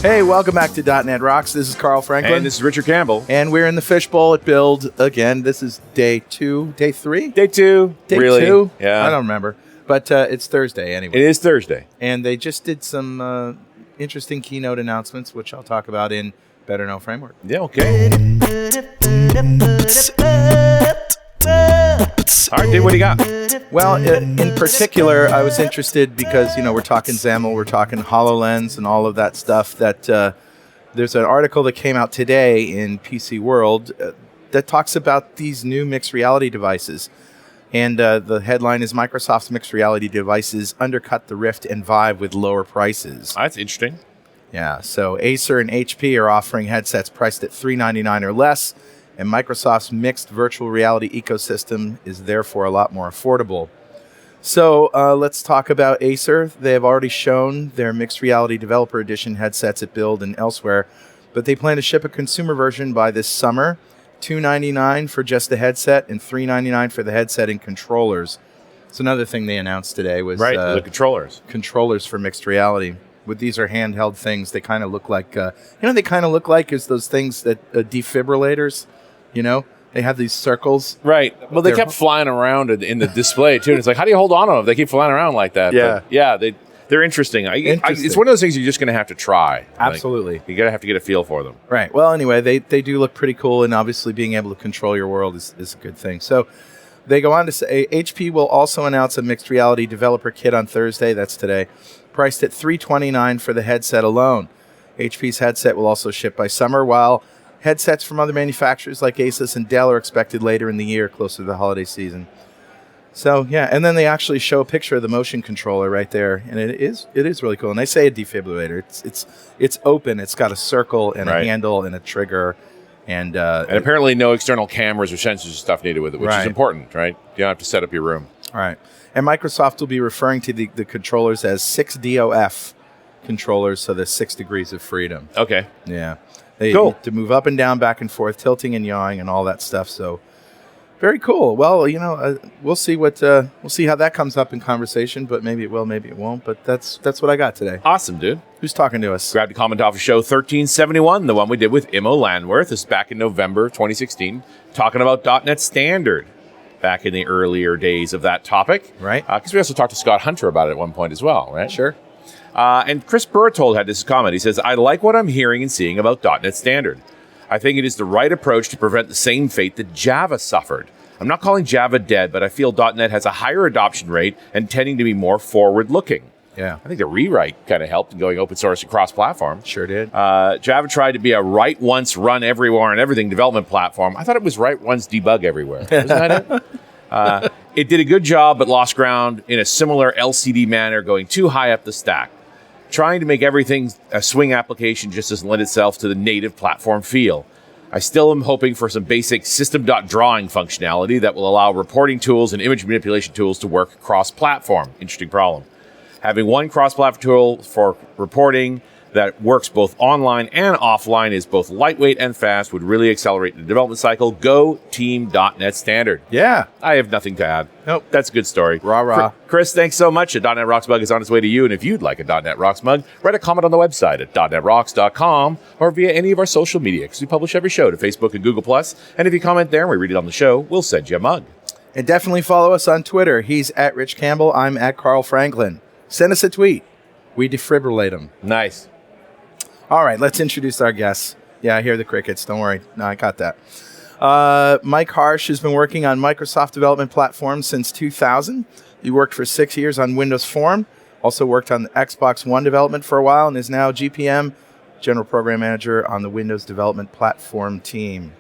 Hey, welcome back to .NET Rocks. This is Carl Franklin. And this is Richard Campbell. And we're in the fishbowl at Build again. This is day 2. Day 3? Day 2. Day really? 2? Yeah. I don't remember. But it's Thursday anyway. It is Thursday. And they just did some interesting keynote announcements, which I'll talk about in Better Know Framework. Yeah, okay. All right, dude, what do you got? Well, in particular, I was interested because, we're talking XAML, we're talking HoloLens and all of that stuff. That there's an article that came out today in PC World that talks about these new mixed reality devices. And the headline is Microsoft's mixed reality devices undercut the Rift and Vive with lower prices. That's interesting. Yeah, so Acer and HP are offering headsets priced at $399 or less, and Microsoft's mixed virtual reality ecosystem is therefore a lot more affordable. So let's talk about Acer. They have already shown their mixed reality developer edition headsets at Build and elsewhere, but they plan to ship a consumer version by this summer, $299 for just the headset and $399 for the headset and controllers. So another thing they announced today was the controllers. Controllers for mixed reality. These are handheld things. They kind of look like, they kind of look like is those things that defibrillators. They have these circles. Right. Well, they kept flying around in the display, too. And it's like, how do you hold on to them if they keep flying around like that? Yeah. But yeah, they're interesting. It's one of those things you're just going to have to try. Absolutely. You're going to have to get a feel for them. Right. Well, anyway, they do look pretty cool, and obviously being able to control your world is a good thing. So they go on to say, HP will also announce a mixed reality developer kit on Thursday, that's today, priced at $329 for the headset alone. HP's headset will also ship by summer, while headsets from other manufacturers like Asus and Dell are expected later in the year, closer to the holiday season. So, yeah, and then they actually show a picture of the motion controller right there, and it is really cool. And they say a defibrillator. It's open. It's got a circle and a handle and a trigger. And apparently no external cameras or sensors and stuff needed with it, which is important, right? You don't have to set up your room. All right. And Microsoft will be referring to the controllers as 6DOF controllers, so the 6 degrees of freedom. Okay. Yeah. They to move up and down, back and forth, tilting and yawing and all that stuff. So very cool. Well, we'll see we'll see how that comes up in conversation, but maybe it will, maybe it won't. But that's what I got today. Awesome, dude. Who's talking to us? Grabbed a comment off of show 1371, the one we did with Immo Landworth. This is back in November 2016, talking about .NET Standard back in the earlier days of that topic. Right. Because we also talked to Scott Hunter about it at one point as well, right? Sure. And Chris Bertold had this comment. He says, I like what I'm hearing and seeing about .NET Standard. I think it is the right approach to prevent the same fate that Java suffered. I'm not calling Java dead, but I feel .NET has a higher adoption rate and tending to be more forward-looking. Yeah. I think the rewrite kind of helped in going open source and cross-platform. Sure did. Java tried to be a write once, run everywhere and everything development platform. I thought it was write once, debug everywhere. Wasn't that it? It did a good job, but lost ground in a similar LCD manner, going too high up the stack. Trying to make everything a swing application just doesn't lend itself to the native platform feel. I still am hoping for some basic system.drawing functionality that will allow reporting tools and image manipulation tools to work cross-platform. Interesting problem. Having one cross-platform tool for reporting that works both online and offline is both lightweight and fast would really accelerate the development cycle. Go Team .NET Standard. Yeah. I have nothing to add. Nope. That's a good story. Rah. Chris, thanks so much. A .NET Rocks mug is on its way to you. And if you'd like a .NET Rocks mug, write a comment on the website at .NETRocks.com or via any of our social media, because we publish every show to Facebook and Google+. And if you comment there and we read it on the show, we'll send you a mug. And definitely follow us on Twitter. He's at Rich Campbell. I'm at Carl Franklin. Send us a tweet. We defibrillate them. Nice. All right, let's introduce our guests. Yeah, I hear the crickets. Don't worry. No, I got that. Mike Harsh has been working on Microsoft development platforms since 2000. He worked for 6 years on Windows Form, also worked on the Xbox One development for a while, and is now GPM, General Program Manager, on the Windows Development Platform team.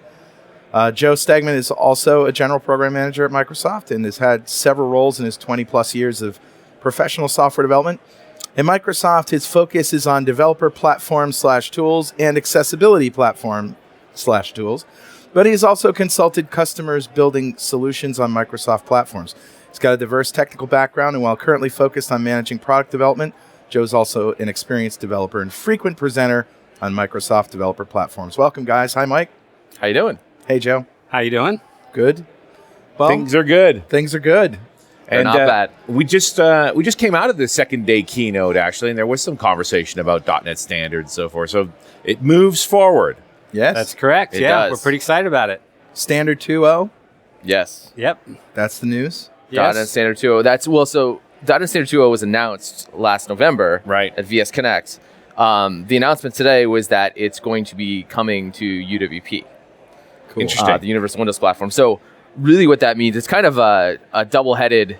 Joe Stegman is also a General Program Manager at Microsoft and has had several roles in his 20-plus years of professional software development. At Microsoft, his focus is on developer platform/tools and accessibility platform/tools, but he's also consulted customers building solutions on Microsoft platforms. He's got a diverse technical background, and while currently focused on managing product development, Joe's also an experienced developer and frequent presenter on Microsoft developer platforms. Welcome, guys. Hi, Mike. How you doing? Hey, Joe. How you doing? Good. Well, things are good. Things are good. They're not bad. We just came out of the second day keynote, actually, and there was some conversation about .NET Standard and so forth. So it moves forward. Yes. That's correct. It Yeah, does. we're pretty excited about it. Standard 2.0. Yes. Yep. That's the news. Yes. .NET Standard 2.0. So .NET Standard 2.0 was announced last November Right. at VS Connect. The announcement today was that it's going to be coming to UWP. Cool. Interesting. The Universal Windows Platform. So really what that means, it's kind of a double-headed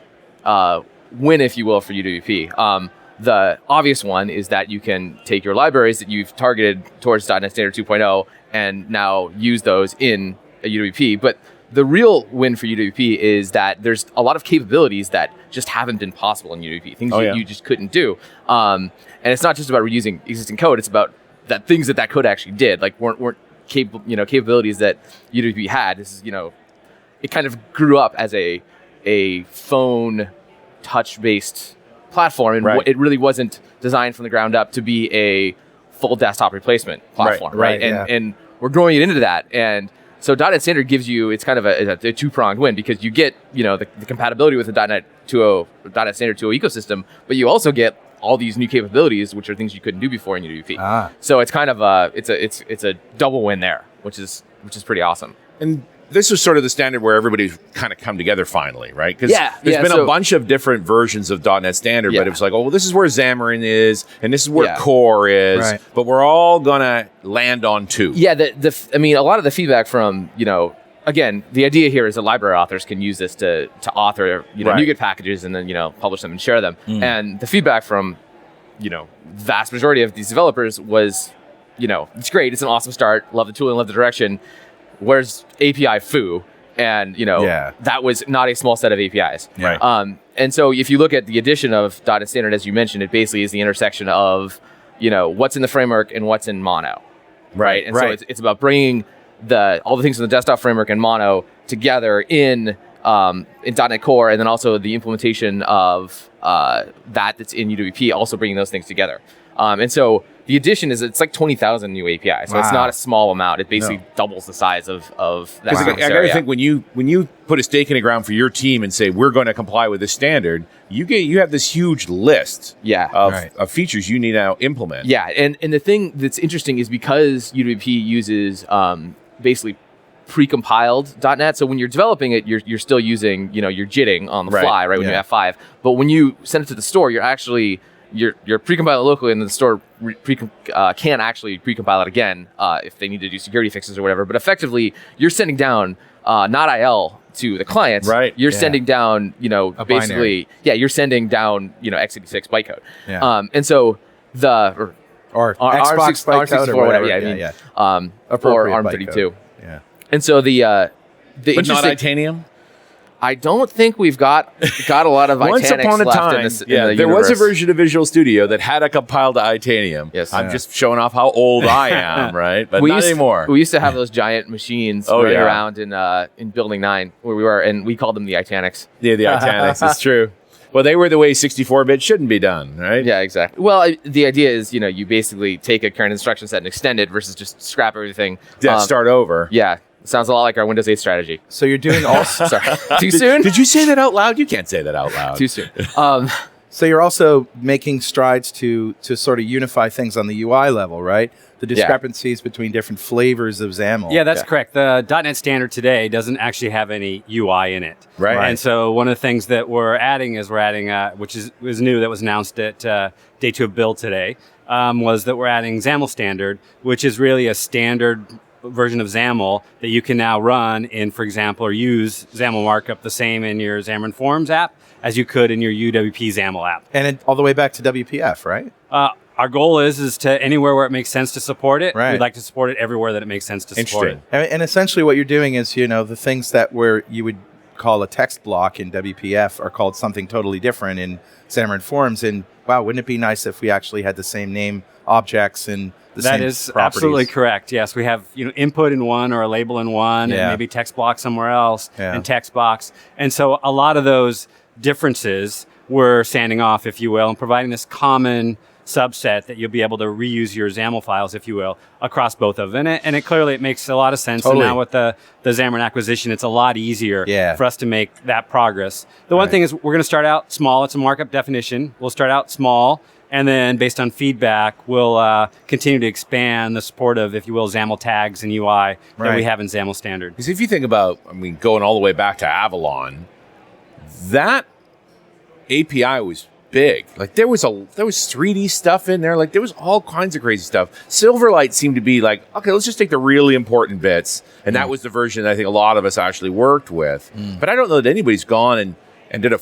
win, if you will, for UWP. The obvious one is that you can take your libraries that you've targeted towards .NET Standard 2.0 and now use those in a UWP. But the real win for UWP is that there's a lot of capabilities that just haven't been possible in UWP, things you just couldn't do. And it's not just about reusing existing code, it's about that things that code actually did, like weren't capabilities that UWP had. This is, it kind of grew up as a phone touch-based platform, and it really wasn't designed from the ground up to be a full desktop replacement platform, right? And we're growing it into that, and so .NET Standard gives you, it's kind of a two-pronged win, because you get the compatibility with the .NET Standard 2.0 ecosystem, but you also get all these new capabilities, which are things you couldn't do before in UWP. So it's kind of it's a double win there, which is pretty awesome. And this was sort of the standard where everybody's kind of come together finally, right? Because there's been a bunch of different versions of .NET Standard, but it was like, well, this is where Xamarin is, and this is where Core is, but we're all gonna land on 2. Yeah, I mean, a lot of the feedback from, again, the idea here is that library authors can use this to author, NuGet packages and then, publish them and share them. And the feedback from, vast majority of these developers was, it's great, it's an awesome start, love the tooling, love the direction. Where's API foo? And, that was not a small set of APIs. Right. And so if you look at the addition of .NET Standard, as you mentioned, it basically is the intersection of, what's in the framework and what's in Mono. Right. And so it's about bringing all the things in the desktop framework and Mono together in .NET Core, and then also the implementation of that's in UWP, also bringing those things together. And so the addition it's like 20,000 new APIs. So it's not a small amount. It basically doubles the size of that. Because I gotta think when you put a stake in the ground for your team and say we're going to comply with this standard, you have this huge list of features you need to now implement. Yeah, and the thing that's interesting is because UWP uses basically pre-compiled .NET. So when you're developing it, you're still using you're JITting on the fly, right? When you F5. But when you send it to the store, you're actually you're pre-compiling locally, and the store can actually pre-compile it again if they need to do security fixes or whatever. But effectively, you're sending down not IL to the client. Right. You're sending down, basically, you're sending down, x86 bytecode. Yeah. and so or Xbox bytecode or whatever. Or ARM32. Yeah. And so the But not Itanium? I don't think we've got a lot of Once Itanics upon a left time, in this. there was a version of Visual Studio that had a compiled to Itanium. Yes. I'm just showing off how old I am, right? But not anymore. We used to have those giant machines running around in Building 9 where we were, and we called them the Itanics. Yeah, the Itanics. It's true. Well, they were the way 64-bit shouldn't be done, right? Yeah, exactly. Well, the idea is, you basically take a current instruction set and extend it versus just scrap everything. Start over. Yeah. Sounds a lot like our Windows 8 strategy. So you're doing all. Sorry. Too soon? Did you say that out loud? You can't say that out loud. Too soon. So you're also making strides to sort of unify things on the UI level, right? The discrepancies between different flavors of XAML. Yeah, that's correct. The .NET Standard today doesn't actually have any UI in it. Right. And so one of the things that we're adding, which was new, that was announced at Day 2 of Build today, was that we're adding XAML Standard, which is really a standard version of XAML that you can now run in, for example, or use XAML markup the same in your Xamarin Forms app as you could in your UWP XAML app. And all the way back to WPF, right? Our goal is to anywhere where it makes sense to support it. Right. We'd like to support it everywhere that it makes sense to support it. And essentially what you're doing is, the things that you would call a text block in WPF are called something totally different in Xamarin Forms. And wow, wouldn't it be nice if we actually had the same name objects and the same That is properties? absolutely correct. Yes, we have input in one or a label in one, and maybe text block somewhere else, and text box. And so a lot of those differences we're sanding off, if you will, and providing this common subset that you'll be able to reuse your XAML files, if you will, across both of them. And it clearly it makes a lot of sense. Totally. And now with the Xamarin acquisition, it's a lot easier Yeah. for us to make that progress. The one thing is we're going to start out small. It's a markup definition. We'll start out small. And then based on feedback, we'll continue to expand the support of, if you will, XAML tags and UI that we have in XAML standard. Because if you think about, going all the way back to Avalon, that API was big. Like there was 3D stuff in there. Like there was all kinds of crazy stuff. Silverlight seemed to be like, okay, let's just take the really important bits. And that was the version that I think a lot of us actually worked with. But I don't know that anybody's gone and did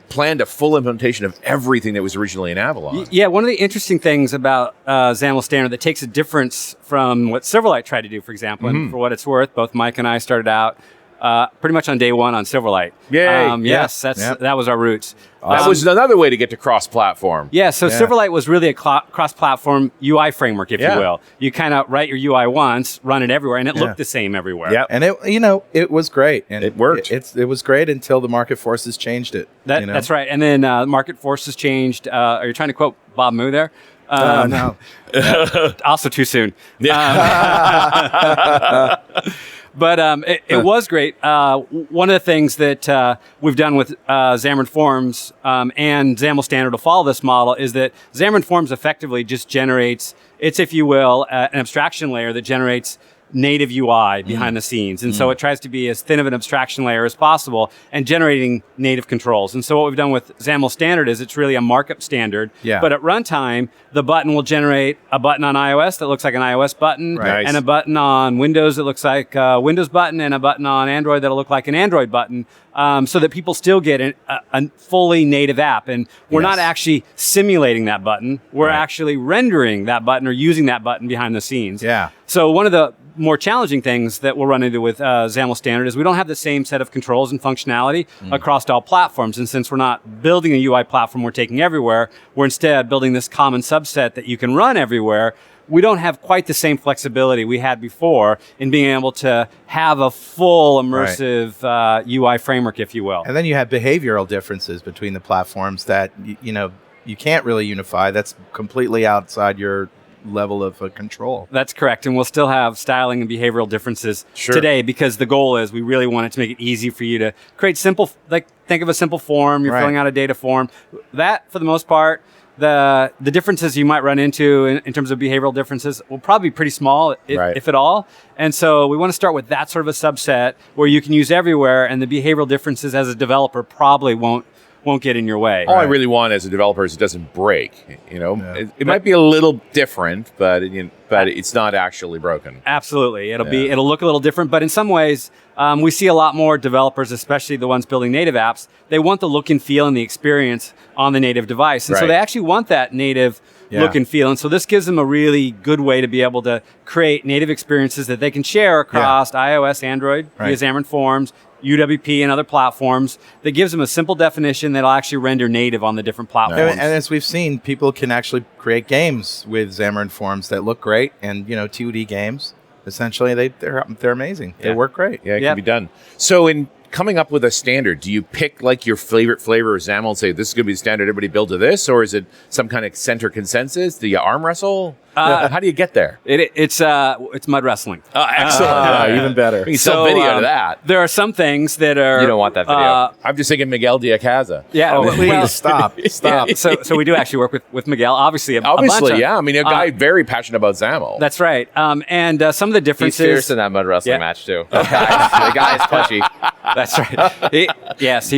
planned a full implementation of everything that was originally in Avalon. Yeah, one of the interesting things about XAML standard that takes a difference from what Silverlight tried to do, for example, and for what it's worth, both Mike and I started out pretty much on day one on Silverlight. Yay! Yes, that was our roots. That was another way to get to cross-platform. Yeah, so Silverlight was really a cross-platform UI framework, if you will. You kind of write your UI once, run it everywhere, and it looked the same everywhere. Yeah, and it was great, and it worked. It was great until the market forces changed it. That's right, and then market forces changed. Are you trying to quote Bob Moo there? No. Also too soon. But it was great. One of the things that we've done with Xamarin Forms and XAML Standard to follow this model is that Xamarin Forms effectively just generates, if you will, an abstraction layer that generates native UI behind the scenes. And so it tries to be as thin of an abstraction layer as possible and generating native controls. And so what we've done with XAML Standard is it's really a markup standard. Yeah. But at runtime, the button will generate a button on iOS that looks like an iOS button, and a button on Windows that looks like a Windows button, and a button on Android that'll look like an Android button, so that people still get a fully native app. And we're not actually simulating that button. We're actually rendering that button or using that button behind the scenes. Yeah. So one of the more challenging things that we'll run into with XAML Standard is we don't have the same set of controls and functionality across all platforms. And since we're not building a UI platform we're taking everywhere, we're instead building this common subset that you can run everywhere. We don't have quite the same flexibility we had before in being able to have a full immersive UI framework, if you will. And then you have behavioral differences between the platforms that you can't really unify. That's completely outside your level of control. That's correct. And we'll still have styling and behavioral differences today, because the goal is we really want it to make it easy for you to create simple, like think of a simple form, you're filling out a data form. That, for the most part, the differences you might run into in terms of behavioral differences will probably be pretty small, if at all. And so we want to start with that sort of a subset where you can use everywhere, and the behavioral differences as a developer probably won't get in your way. All I really want as a developer is it doesn't break. It might be a little different, but it's not actually broken. Absolutely, it'll look a little different, but in some ways, we see a lot more developers, especially the ones building native apps. They want the look and feel and the experience on the native device, and so they actually want that native look and feel. And so this gives them a really good way to be able to create native experiences that they can share across iOS, Android, via Xamarin Forms, UWP, and other platforms. That gives them a simple definition that'll actually render native on the different platforms. And as we've seen, people can actually create games with Xamarin Forms that look great, and 2D games. Essentially, they're amazing. They work great. Yeah, it can be done. So in coming up with a standard, do you pick like your favorite flavor of XAML and say this is going to be the standard, everybody build to this, or is it some kind of center consensus? Do you arm wrestle? How do you get there? It's mud wrestling. Oh, excellent. Even better. We can sell video to that. There are some things that are... You don't want that video. I'm just thinking Miguel Diaz-Casa. Yeah. Oh, please, stop. So we do actually work with Miguel, obviously. A bunch of, I mean, a guy very passionate about XAML. That's right. And some of the differences... He's fierce in that mud wrestling match, too. The guy is touchy. That's right. He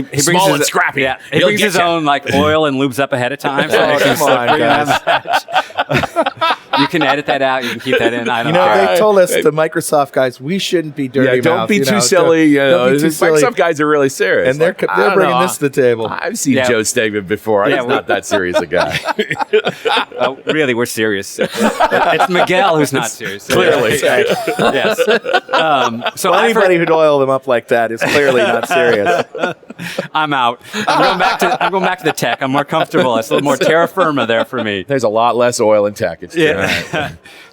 brings small and scrappy. Yeah, he brings his own oil and lubes up ahead of time. So come on, guys. You can edit that out. You can keep that in. I don't care. They told us, the Microsoft guys, we shouldn't be dirty mouth. Don't be too silly. Don't be too silly. Microsoft guys are really serious. And they're bringing this to the table. I've seen Joe Stegman before. He's not that serious a guy. Really, we're serious. It's Miguel who's not serious. Clearly. Yes. So anybody who'd oil them up like that is clearly not serious. I'm out. I'm going back to the tech. I'm more comfortable. It's a little more terra firma there for me. There's a lot less oil in tech. It's true.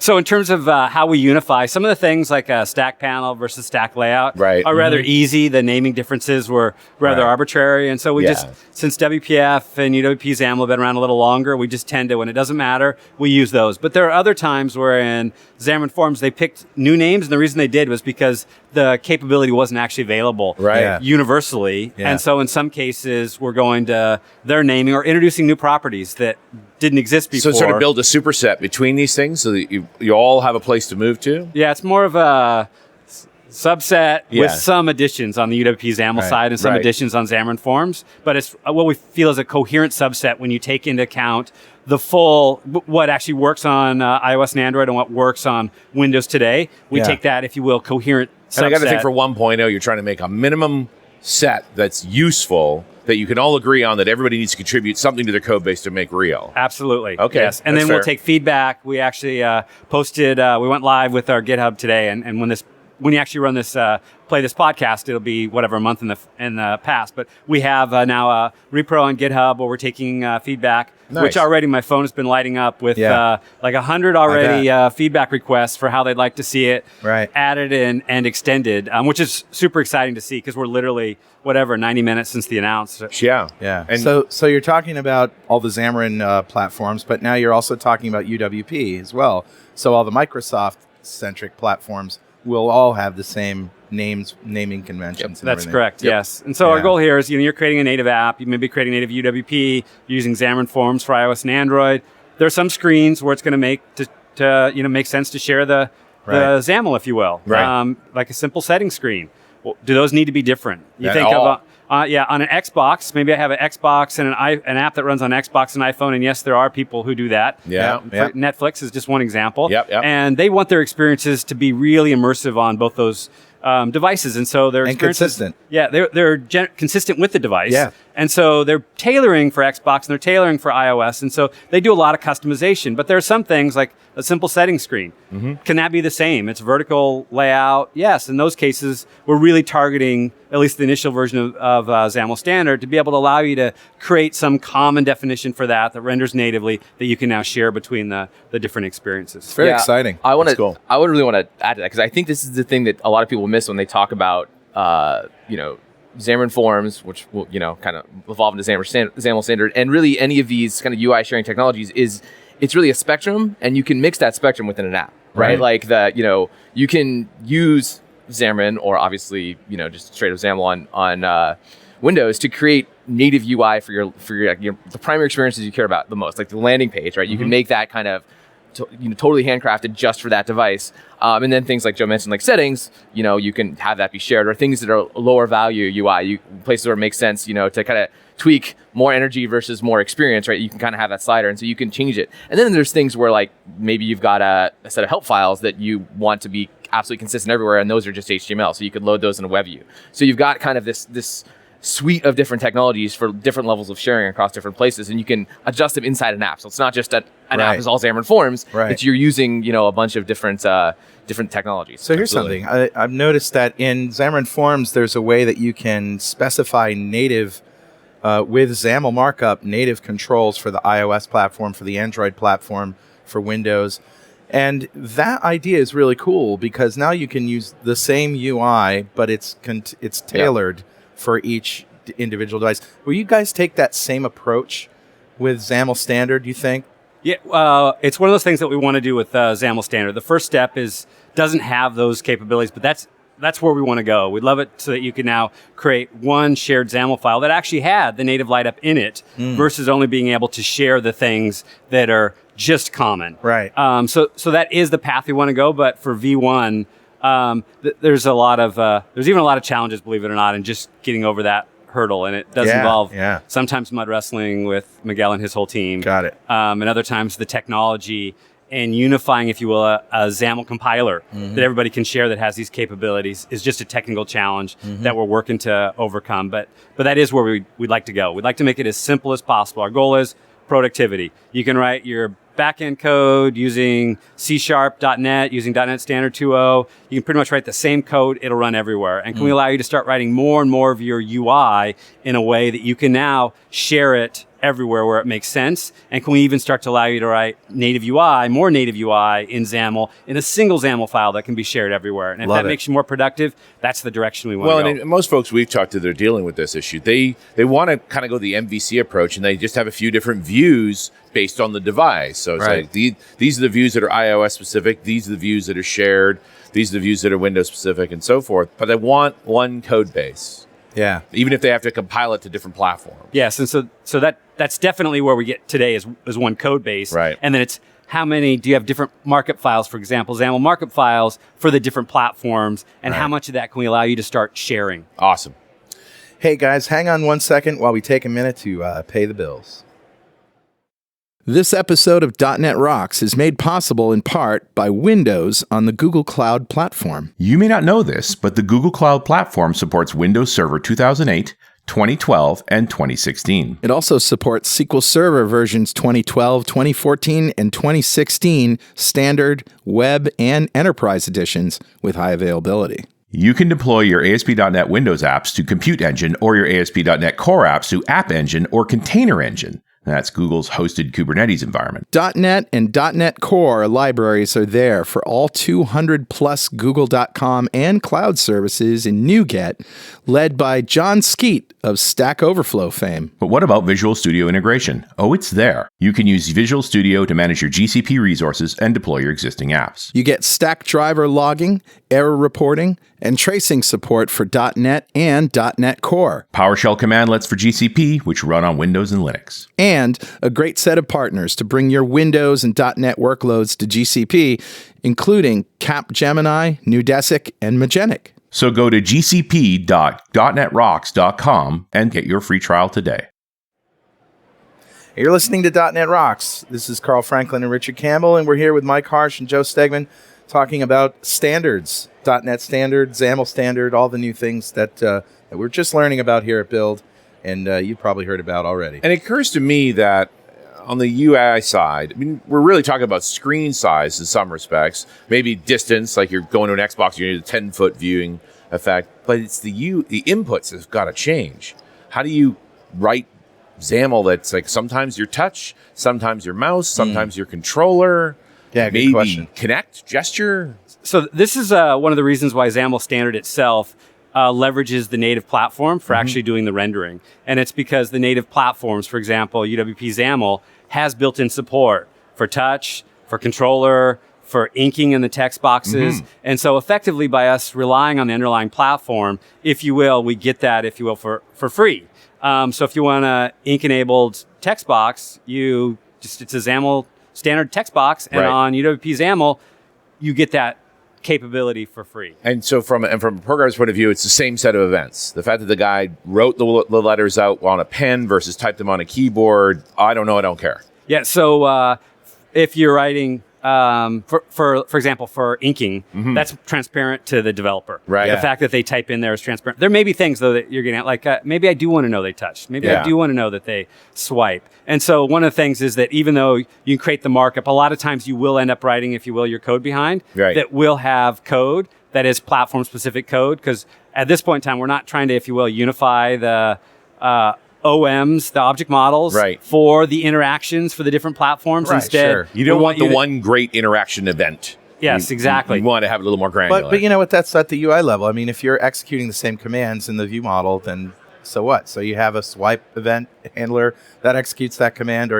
So in terms of how we unify, some of the things like a stack panel versus stack layout Right. are rather easy. The naming differences were rather Right. arbitrary. And so we Yeah. just, since WPF and UWP XAML have been around a little longer, we just tend to, when it doesn't matter, we use those. But there are other times where in Xamarin Forms, they picked new names. And the reason they did was because the capability wasn't actually available Right. Yeah. universally. Yeah. And so in some cases, we're going to their naming or introducing new properties that didn't exist before. So sort of build a superset between these things so that you all have a place to move to? Yeah, it's more of a subset Yeah. with some additions on the UWP XAML Right. side and some Right. additions on Xamarin Forms. But it's what we feel is a coherent subset when you take into account the full, what actually works on iOS and Android and what works on Windows today. We Yeah. take that, if you will, coherent subset. And I got to think for 1.0, you're trying to make a minimum set that's useful, that you can all agree on, that everybody needs to contribute something to their code base to make real. Absolutely. Okay, Yes. And that's then we'll fair. take feedback. We actually posted, we went live with our GitHub today. And when you actually run this, play this podcast, it'll be whatever, a month in the past. But we have now a repo on GitHub where we're taking feedback, Nice. which already my phone has been lighting up with Yeah. like 100 already feedback requests for how they'd like to see it Right. added and extended, which is super exciting to see because we're literally, 90 minutes since the announcement. Yeah. Yeah. And So you're talking about all the Xamarin platforms, but now you're also talking about UWP as well. So all the Microsoft-centric platforms will all have the same naming conventions. And That's everything. correct, yes. And so our Yeah. goal here is, you're creating a native app. You may be creating native UWP, using Xamarin Forms for iOS and Android. There are some screens where it's going to make make sense to share the Right. XAML, if you will, Right. like a simple setting screen. Well, do those need to be different? You At think all. of on an Xbox. Maybe I have an Xbox and an app that runs on Xbox and iPhone. And yes, there are people who do that. Yeah. Yeah. Netflix is just one example. Yep. And they want their experiences to be really immersive on both those devices, and so their And experiences, consistent. Yeah, they're consistent with the device. Yeah. And so they're tailoring for Xbox and they're tailoring for iOS, and so they do a lot of customization. But there are some things like a simple setting screen. Can that be the same? It's vertical layout. Yes. In those cases, we're really targeting at least the initial version of XAML standard to be able to allow you to create some common definition for that renders natively that you can now share between the different experiences. It's very exciting. I want That's to. cool. I would really want to add to that because I think this is the thing that a lot of people miss when they talk about, Xamarin Forms, which will, kind of evolve into XAML standard, and really any of these kind of UI sharing technologies it's really a spectrum, and you can mix that spectrum within an app, right? Right. Like you can use Xamarin or obviously, just straight up XAML on Windows to create native UI for your the primary experiences you care about the most, like the landing page, right? You can make that kind of totally handcrafted just for that device. And then things like Joe mentioned, like settings, you can have that be shared, or things that are lower value UI, places where it makes sense, to kind of tweak more energy versus more experience, right? You can kind of have that slider, and so you can change it. And then there's things where like maybe you've got a set of help files that you want to be absolutely consistent everywhere, and those are just HTML, so you could load those in a web view. So you've got kind of this suite of different technologies for different levels of sharing across different places, and you can adjust them inside an app. So it's not just an app Right. is all Xamarin Forms, Right. but you're using a bunch of different technologies. So here's Absolutely. something. I've noticed that in Xamarin Forms, there's a way that you can specify native, with XAML markup, native controls for the iOS platform, for the Android platform, for Windows. And that idea is really cool because now you can use the same UI, but it's tailored for each individual device. Will you guys take that same approach with XAML standard, you think? Yeah, it's one of those things that we want to do with XAML standard. The first step doesn't have those capabilities, but that's where we want to go. We'd love it so that you can now create one shared XAML file that actually had the native light up in it versus only being able to share the things that are just common. Right. So that is the path we want to go, but for V1, there's even a lot of challenges, believe it or not, in just getting over that hurdle, and it does involve sometimes mud wrestling with Miguel and his whole team. Got it. And other times the technology and unifying, if you will, a XAML compiler that everybody can share that has these capabilities is just a technical challenge that we're working to overcome. But that is where we'd like to go. We'd like to make it as simple as possible. Our goal is productivity. You can write your backend code using C#.NET, using .NET Standard 2.0. You can pretty much write the same code. It'll run everywhere. And can we allow you to start writing more and more of your UI in a way that you can now share it everywhere where it makes sense? And can we even start to allow you to write native UI, more native UI in XAML in a single XAML file that can be shared everywhere? And if that makes you more productive, that's the direction we want to go. Well, and most folks we've talked to that are dealing with this issue, they want to kind of go the MVC approach, and they just have a few different views based on the device. So it's like these are the views that are iOS specific, these are the views that are shared, these are the views that are Windows specific, and so forth. But they want one code base. Yeah. Even if they have to compile it to different platforms. Yes, and so that's definitely where we get today is one code base. Right. And then it's how many do you have different markup files, for example, XAML markup files for the different platforms, and how much of that can we allow you to start sharing? Awesome. Hey, guys, hang on one second while we take a minute to pay the bills. This episode of .NET Rocks is made possible in part by Windows on the Google Cloud Platform. You may not know this, but the Google Cloud Platform supports Windows Server 2008, 2012, and 2016. It also supports SQL Server versions 2012, 2014, and 2016 standard, web, and enterprise editions with high availability. You can deploy your ASP.NET Windows apps to Compute Engine or your ASP.NET Core apps to App Engine or Container Engine. That's Google's hosted Kubernetes environment. .NET and .NET Core libraries are there for all 200 plus Google.com and cloud services in NuGet, led by John Skeet of Stack Overflow fame. But what about Visual Studio integration? Oh, it's there. You can use Visual Studio to manage your GCP resources and deploy your existing apps. You get stack driver logging, error reporting, and tracing support for .NET and .NET Core. PowerShell command lets for GCP, which run on Windows and Linux. And a great set of partners to bring your Windows and .NET workloads to GCP, including Capgemini, Nudesic, and Magenic. So go to gcp.netrocks.com and get your free trial today. You're listening to .NET Rocks. This is Carl Franklin and Richard Campbell, and we're here with Mike Harsh and Joe Stegman talking about standards, .NET Standard, XAML Standard, all the new things that we're just learning about here at Build, and you've probably heard about already. And it occurs to me that on the UI side, I mean, we're really talking about screen size in some respects, maybe distance, like you're going to an Xbox, you need a 10-foot viewing effect, but it's the inputs have got to change. How do you write XAML that's like sometimes your touch, sometimes your mouse, sometimes your controller? Yeah, good maybe question. Connect, gesture. So this is one of the reasons why XAML Standard itself leverages the native platform for actually doing the rendering. And it's because the native platforms, for example, UWP XAML, has built-in support for touch, for controller, for inking in the text boxes. And so effectively by us relying on the underlying platform, if you will, we get that, if you will, for free. So if you want a ink-enabled text box, it's a XAML standard text box, and on UWP XAML, you get that capability for free. And so from a programmer's point of view, it's the same set of events. The fact that the guy wrote the letters out on a pen versus typed them on a keyboard, I don't know, I don't care. Yeah, so if you're writing, for example, for inking, that's transparent to the developer. Right. The fact that they type in there is transparent. There may be things, though, that you're getting at, like maybe I do want to know they touched. Maybe I do want to know that they swipe. And so one of the things is that even though you can create the markup, a lot of times you will end up writing, if you will, your code behind that will have code that is platform-specific code, because at this point in time, we're not trying to, if you will, unify the OMs, the object models, for the interactions for the different platforms. Instead, you don't want the one great interaction event. Yes, exactly. You want to have it a little more granular. But you know what? That's at the UI level. I mean, if you're executing the same commands in the view model, then so what? So you have a swipe event handler that executes that command, or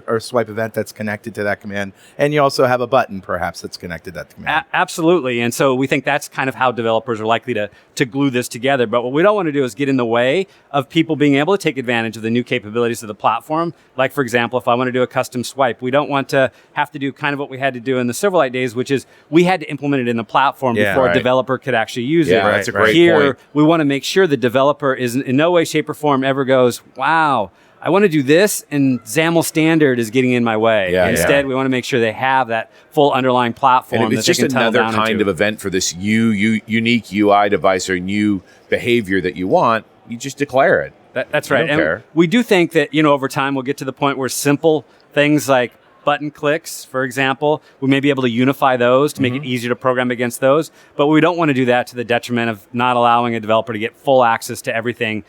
a swipe event that's connected to that command, and you also have a button perhaps that's connected to that command. Absolutely, and so we think that's kind of how developers are likely to glue this together. But what we don't want to do is get in the way of people being able to take advantage of the new capabilities of the platform. Like, for example, if I want to do a custom swipe, we don't want to have to do kind of what we had to do in the Silverlight days, which is we had to implement it in the platform before a developer could actually use it. That's a great Here, point. we want to make sure the developer is in no way, shape, or form ever goes, wow, I want to do this, and XAML Standard is getting in my way. Instead, we want to make sure they have that full underlying platform. And it's just another kind of event for this unique UI device or new behavior that you want. You just declare it. That's right. Don't care. We do think that over time we'll get to the point where simple things like button clicks, for example, we may be able to unify those to make it easier to program against those. But we don't want to do that to the detriment of not allowing a developer to get full access to everything.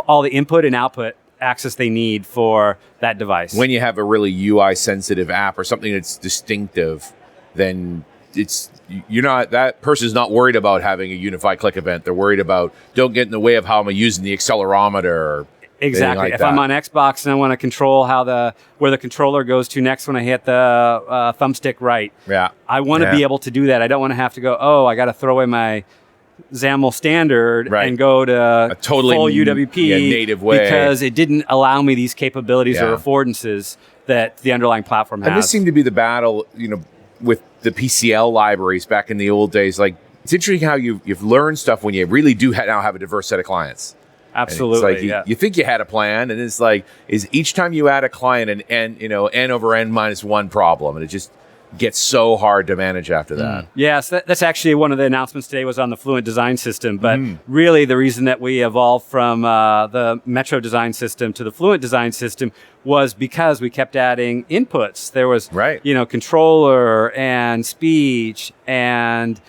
All the input and output access they need for that device. When you have a really UI sensitive app or something that's distinctive, then you're not, that person's not worried about having a unified click event. They're worried about, don't get in the way of how I'm using the accelerometer or exactly. like If that. I'm on Xbox and I want to control where the controller goes to next when I hit the thumbstick right, Yeah. I want to be able to do that. I don't want to have to go, I got to throw away my XAML standard Right. and go to A totally full UWP native way. because it didn't allow me these capabilities or Yeah. affordances that the underlying platform has. And this seemed to be the battle, with the PCL libraries back in the old days. Like, it's interesting how you've learned stuff when you really do now have a diverse set of clients. And Absolutely. it's like you think you had a plan, and it's like, is each time you add a client an n over n minus one problem, and it just gets so hard to manage after that. Yes, that's actually one of the announcements today was on the Fluent design system. But really, the reason that we evolved from the Metro design system to the Fluent design system was because we kept adding inputs. There was, Right. controller and speech, and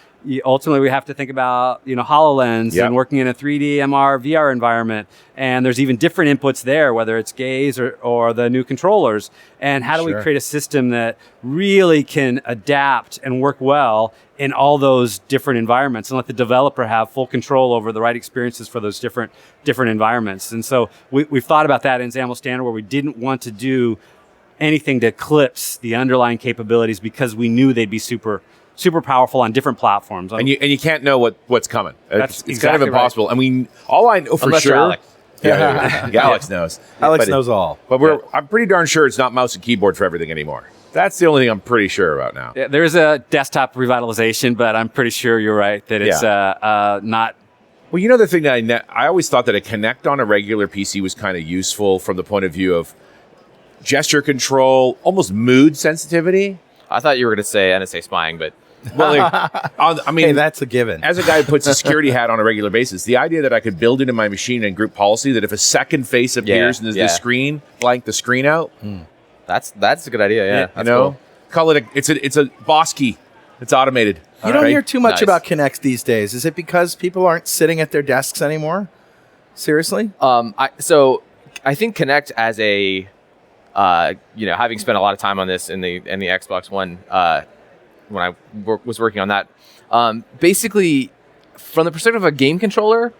ultimately we have to think about, HoloLens Yep. and working in a 3D MR VR environment. And there's even different inputs there, whether it's gaze or the new controllers. And how do we Sure. create a system that really can adapt and work well in all those different environments and let the developer have full control over the right experiences for those different environments. And so we've thought about that in XAML Standard, where we didn't want to do anything to eclipse the underlying capabilities because we knew they'd be super powerful on different platforms. And you can't know what's coming. That's It's kind of exactly impossible. I mean, all I know for Unless sure. you're Alec. Yeah, Alex knows. Alex But knows all. But I'm pretty darn sure it's not mouse and keyboard for everything anymore. That's the only thing I'm pretty sure about now. Yeah, there is a desktop revitalization, but I'm pretty sure you're right that it's not. Well, the thing that I always thought that a Connect on a regular PC was kind of useful from the point of view of gesture control, almost mood sensitivity. I thought you were going to say NSA spying, but Well, I mean, Hey, that's a given. as a guy who puts a security hat on a regular basis, the idea that I could build into my machine and group policy that if a second face appears in the screen, blank the screen out, that's a good idea. Yeah, that's you know, cool. call it it's a boss key. It's automated. You don't hear too much Nice. about Kinects these days. Is it because people aren't sitting at their desks anymore? Seriously? I think Connect as a, having spent a lot of time on this in the Xbox One, when I was working on that, basically, from the perspective of a game controller,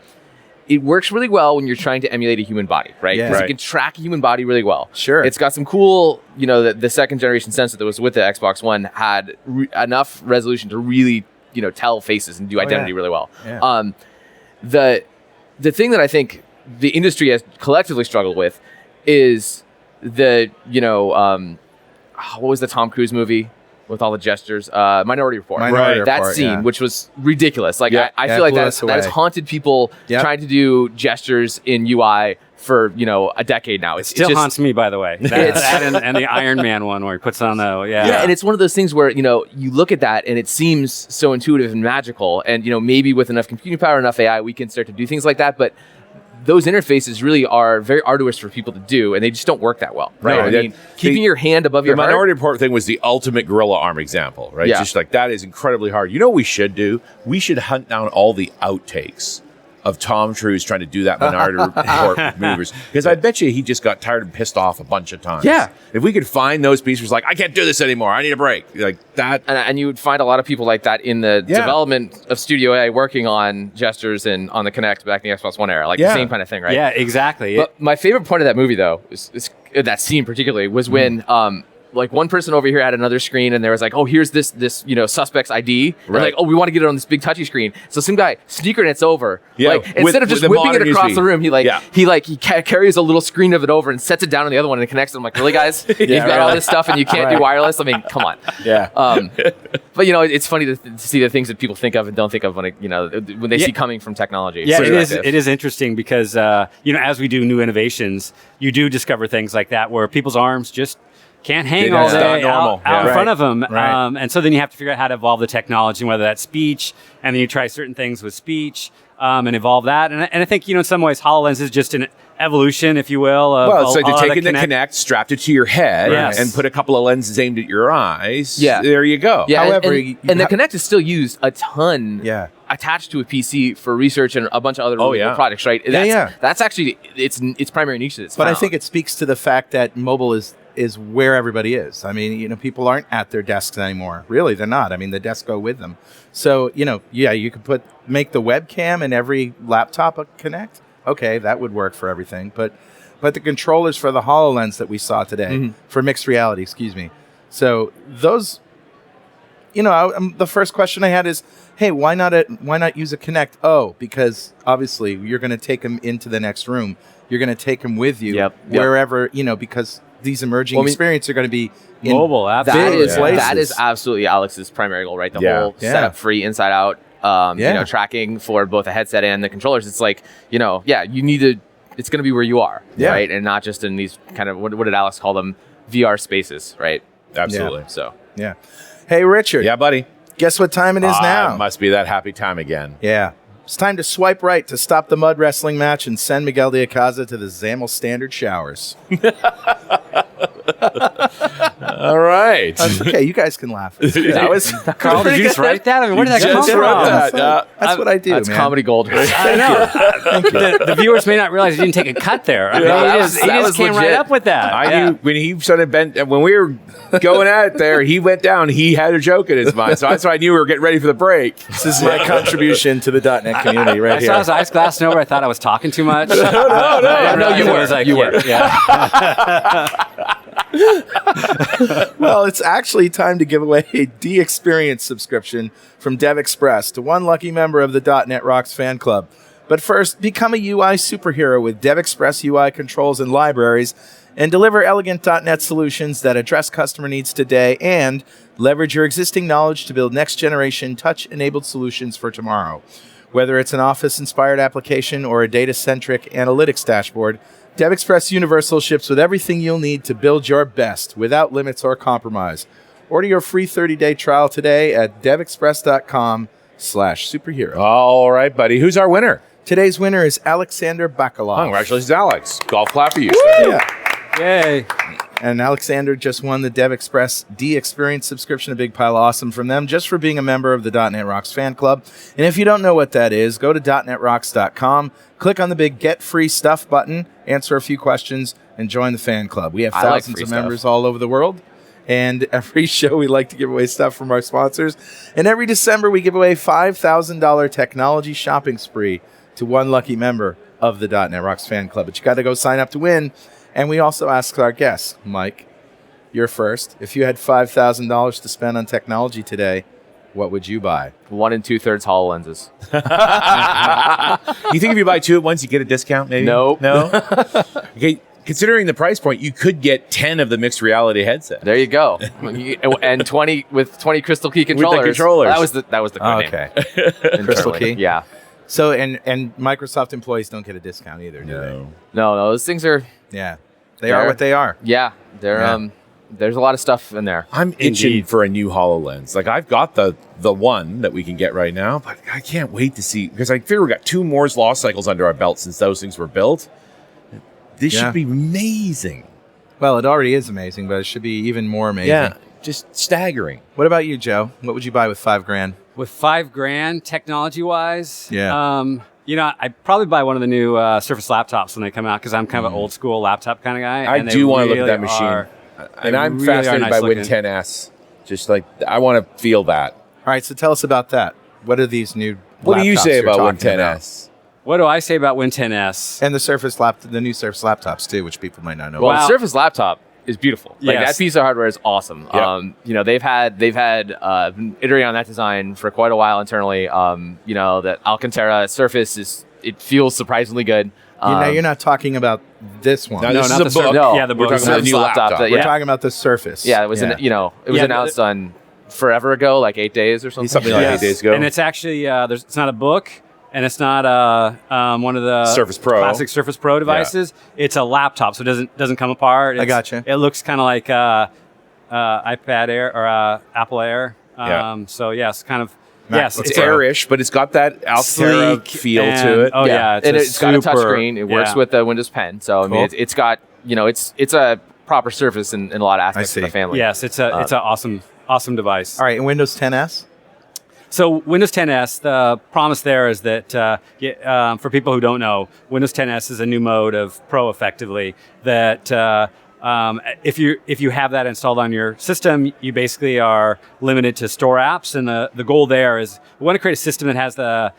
it works really well when you're trying to emulate a human body, right? Yeah. Because Right. it can track a human body really well. Sure. It's got some cool, the second generation sensor that was with the Xbox One had enough resolution to really, tell faces and do identity really well. Yeah. The thing that I think the industry has collectively struggled with is what was the Tom Cruise movie with all the gestures? Minority Report. Minority That Report, scene, yeah. which was ridiculous. Like Yeah. I Yeah, feel like blew that us has away. haunted people Yep. trying to do gestures in UI for a decade now. It's Still just, haunts me, by the way. That and the Iron Man one where he puts on the Yeah, and it's one of those things where you look at that and it seems so intuitive and magical, and maybe with enough computing power, enough AI, we can start to do things like that. But those interfaces really are very arduous for people to do, and they just don't work that well, right? No, I that- mean, keeping your hand above The your heart. Minority Report thing was the ultimate gorilla arm example, right? Yeah. Just like that is incredibly hard. You know what we should do? We should hunt down all the outtakes of Tom Cruise trying to do that Minority Report maneuvers. Because I bet you he just got tired and pissed off a bunch of times. Yeah. If we could find those pieces like, I can't do this anymore. I need a break. Like that. And you would find a lot of people like that in the Yeah. development of Studio AI working on gestures and on the Kinect back in the Xbox One era, like Yeah. the same kind of thing, right? Yeah, exactly. But my favorite part of that movie, though, is that scene particularly, was when like one person over here had another screen, and there was like, oh, here's this suspect's ID, and Right. like, oh, we want to get it on this big touchy screen. So some guy sneaker nets over, Yeah, like with- instead of just with the whipping it modern across USB. the room, Yeah. he carries a little screen of it over and sets it down on the other one and connects it. I'm like, really, guys, you've got all this stuff and you can't do wireless. I mean, come on. Yeah. But it's funny to see the things that people think of and don't think of when when they see coming from technology. Yeah, it is. perspective. It is interesting because as we do new innovations, you do discover things like that where people's arms just can't hang That's all not day normal. out in Yeah. front of them. Right. And so then you have to figure out how to evolve the technology, whether that's speech, and then you try certain things with speech and evolve that. And I think, in some ways, HoloLens is just an evolution, if you will. Of Well, it's like a lot they're of taking the Kinect, strapped it to your head, Yes. and put a couple of lenses aimed at your eyes. Yeah. There you go. Yeah, However, and, you and the ha- Kinect is still used a ton. Yeah. Attached to a PC for research and a bunch of other really cool projects, right? Yeah. That's actually its primary niche. That's But I found. think it speaks to the fact that mobile is where everybody is. I mean, people aren't at their desks anymore. Really, they're not. I mean, the desks go with them. So, you could make the webcam in every laptop a Kinect. Okay, that would work for everything. But the controllers for the HoloLens that we saw today, for mixed reality, excuse me. So those, the first question I had is, hey, why not use a Kinect? Oh, because obviously you're going to take them into the next room. You're going to take them with you Yep. wherever, because these emerging experiences are going to be in mobile. Absolutely. that is absolutely Alex's primary goal, right? The whole setup free inside out, tracking for both a headset and the controllers. It's like, you need to, it's going to be where you are, right? And not just in these kind of, what did Alex call them? VR spaces, right? Absolutely. So, Yeah. Hey, Richard. Yeah, buddy. Guess what time it is now? Must be that happy time again. Yeah. It's time to swipe right to stop the mud wrestling match and send Miguel de Icaza to the ZAML standard showers. All right. Okay, you guys can laugh. That was Carl, did you just write that? I mean, where did that come just from? wrote that. That's what I do, that's man. comedy gold. I know. The viewers may not realize you didn't take a cut there. I mean, that he was just came right legit. up with that. I knew when he sort of bent, when we were going at it there, he went down, he had a joke in his mind. So that's why I knew we were getting ready for the break. This is my contribution to the .NET community right I here. saw his eyes glassing over. I thought I was talking too much. No, you were. You were. Yeah. Well, it's actually time to give away a D-Experience subscription from DevExpress to one lucky member of the .NET Rocks fan club. But first, become a UI superhero with DevExpress UI controls and libraries and deliver elegant .NET solutions that address customer needs today and leverage your existing knowledge to build next-generation touch-enabled solutions for tomorrow. Whether it's an Office-inspired application or a data-centric analytics dashboard, DevExpress Universal ships with everything you'll need to build your best without limits or compromise. Order your free 30-day trial today at devexpress.com/superhero. All right, buddy. Who's our winner? Today's winner is Alexander Bakalov. Congratulations, Alex. Golf clap for you, sir. Yeah. Yay. And Alexander just won the DevExpress D-Experience subscription, a big pile of awesome from them, just for being a member of the .NET Rocks fan club. And if you don't know what that is, go to .NETRocks.com, click on the big Get Free Stuff button, answer a few questions, and join the fan club. We have thousands of members all over the world. And every show, we like to give away stuff from our sponsors. And every December, we give away $5,000 technology shopping spree to one lucky member of the .NET Rocks fan club. But you got to go sign up to win. And we also ask our guests, Mike, you're first. If you had $5,000 to spend on technology today, what would you buy? 1 2/3 HoloLenses. You think if you buy two at once, you get a discount, maybe? Nope. No? Okay, considering the price point, you could get 10 of the mixed reality headsets. There you go. And 20 with 20 Crystal Key controllers. controllers. That was the code name. Crystal Internally. Key? Yeah. So, and Microsoft employees don't get a discount either, do they? No, those things are. Yeah. They are what they are. Yeah, they're Yeah. There's a lot of stuff in there. I'm itching for a new HoloLens. Like, I've got the one that we can get right now, but I can't wait to see, because I figure we got 2 Moore's Law cycles under our belt since those things were built. This should be amazing. Well, it already is amazing, but it should be even more amazing. Yeah, just staggering. What about you, Joe? What would you buy with $5,000? With $5,000, technology-wise, Yeah. I'd probably buy one of the new Surface laptops when they come out because I'm kind of an old school laptop kind of guy. I and they do want to look at really that machine. are- And I'm really are fascinated nice by looking. Win 10S. Just like, I want to feel that. All right, so tell us about that. What are these new What do you laptops say you're about Win talking about? 10S? What do I say about Win 10S? And the the new Surface laptops too, which people might not know. Well, about. the Wow. Surface laptop is beautiful. Like Yes. that piece of hardware is awesome. Yep. They've had been iterating on that design for quite a while internally. That Alcantara Surface it feels surprisingly good. You're not talking about this one. No, No, this not is the a book. No, Yeah, the we're book. talking about the Surface new laptop. laptop. that- We're yeah, talking about the Surface. yeah, it was Yeah, announced on forever ago, like 8 days or something. Something like Yes. 8 days ago. And it's actually, it's not a book. and it's not one of the Surface Pro. classic Surface Pro devices. It's a laptop, so it doesn't come apart. I gotcha. It looks kind of like iPad Air or Apple Air. Yeah. So yes, kind of. Yes, It's Airish, but it's got that Altera Sleek feel and- to it. Oh yeah, and it's got a touchscreen. It works yeah. with the Windows Pen, so I mean, Cool. it's got it's a proper surface in a lot of aspects see. of the family. Yes, it's an awesome device. All right, and Windows 10s? So Windows 10s, the promise there is that for people who don't know, Windows 10s is a new mode of Pro, effectively. That if you have that installed on your system, you basically are limited to store apps, and the goal there is we want to create a system that has the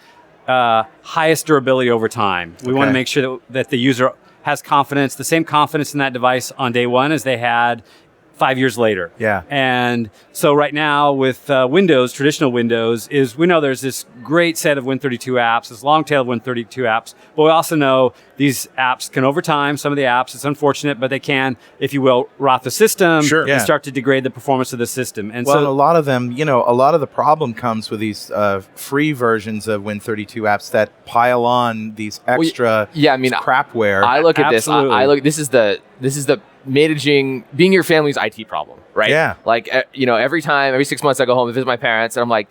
highest durability over time. We want to make sure that the user has confidence, the same confidence in that device on day one as they had 5 years later. Yeah. And so right now with Windows, traditional Windows, is we know there's this great set of Win32 apps, this long tail of Win32 apps, but we also know these apps can, over time, some of the apps, it's unfortunate, but they can, if you will, rot the system Sure. and Yeah. start to degrade the performance of the system. And Well, so a lot of them, a lot of the problem comes with these free versions of Win32 apps that pile on these extra yeah, I mean, crapware. I look at Absolutely. this. I look. This is the managing being your family's IT problem, right? Yeah. Like every 6 months I go home and visit my parents, and I'm like,